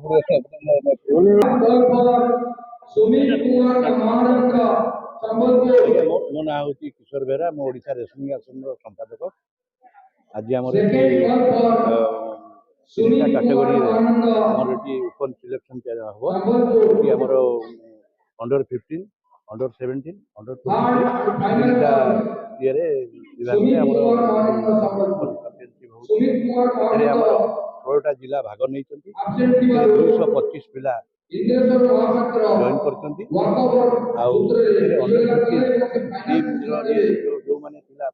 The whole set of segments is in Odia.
ମୋ ନାଁ ହେଉଛି କିଶୋର ବେହେରା। ମୁଁ ଓଡ଼ିଶା ରେସଲିଂ ଆସନର ସମ୍ପାଦକ। ଆଜି ଆମର ଏଠି ତିନିଟା କାଟେଗୋରୀରେ ଆମର ଏଠି ଓପନ୍ ସିଲେକ୍ସନ୍ ହେବ। ଏଠି ଆମର ଅଣ୍ଡର-15, ଅଣ୍ଡର-17, ଅଣ୍ଡର-23 ତିନିଟା ଇଏରେ ବିଭାଗରେ ଆମର ଚାମ୍ପିଅନସିପ୍ ହେଉଛି। ଏଥିରେ ଆମର 16ଟା ଜିଲ୍ଲା ଭାଗ ନେଇଛନ୍ତି। ଏଥିରେ 225 ପିଲା ଜଏନ୍ କରିଛନ୍ତି। ଆଉ ଏଥିରେ ଯେଉଁମାନେ ପିଲା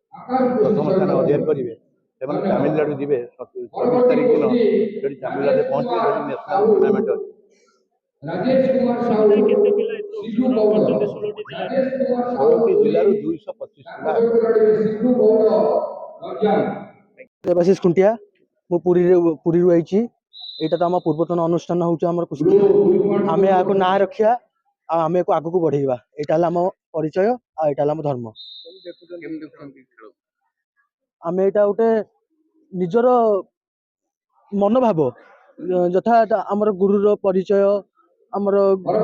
ପ୍ରଥମ ସ୍ଥାନ ଅଧିକାର କରିବେ ସେମାନେ ତାମିଲନାଡୁ ଯିବେ। 24 ତାରିଖ ଦିନ ସେଠି ତାମିଲନାଡୁରେ ପହଞ୍ଚିବେ। ସେଠି ନ୍ୟାସନାଲ ଟୁର୍ଣ୍ଣାମେଣ୍ଟ ଅଛି। ଷୋଳଟି ଜିଲ୍ଲାରୁ 225 ପିଲା। ଦେବାଶିଷ ଖୁଣ୍ଟିଆ, ମୁଁ ପୁରୀରୁ ଆଇଛି। ଏଇଟା ତ ଆମ ପୂର୍ବତନ ଅନୁଷ୍ଠାନ ହେଉଛି ଆମର କୁସ୍ତି। ଆମେ ଏହାକୁ ନାଁ ରଖିବା ଆଉ ଆମେ ଏହାକୁ ଆଗକୁ ବଢେଇବା। ଏଇଟା ହେଲା ଆମ ପରିଚୟ ଆଉ ଏଇଟା ହେଲା ଆମ ଧର୍ମ। ଆମେ ଏଇଟା ଗୋଟେ ନିଜର ମନୋଭାବ, ଯଥା ଆମର ଗୁରୁର ପରିଚୟ, ଆମର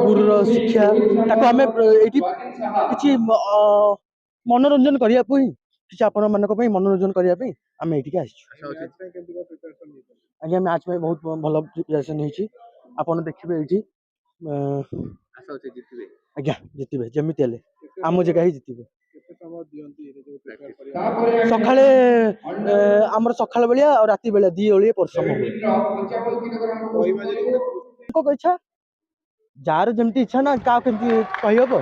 ଗୁରୁର ଶିକ୍ଷା, ତାକୁ ଆମେ ଏଇଠି କିଛି ମନୋରଞ୍ଜନ କରିବା ପାଇଁ, କିଛି ଆପଣମାନଙ୍କ ପାଇଁ ମନୋରଞ୍ଜନ କରିବା ପାଇଁ ଆମେ ଏଇଠିକି ଆସିଛୁ। ଆଜ୍ଞା, ମ୍ୟାଚ୍ ପାଇଁ ବହୁତ ଭଲ ପ୍ରିପାରେସନ୍ ହେଇଛି। ଆପଣ ଦେଖିବେ ଏଇଠି। ଆଜ୍ଞା, ଜିତିବେ ଯେମିତି ହେଲେ। ଆମ ଜାଗା ହିଁ ଜିତିବେ। ସକାଳେ ଆମର ସକାଳ ବେଳିଆ ଆଉ ରାତି ବେଳିଆ 2 ଓଳିଏ ପରିଶ୍ରମ ହୁଏ। ଇଚ୍ଛା, ଯାହାର ଯେମିତି ଇଚ୍ଛା ନା, କାହାକୁ କେମିତି କହିହବ।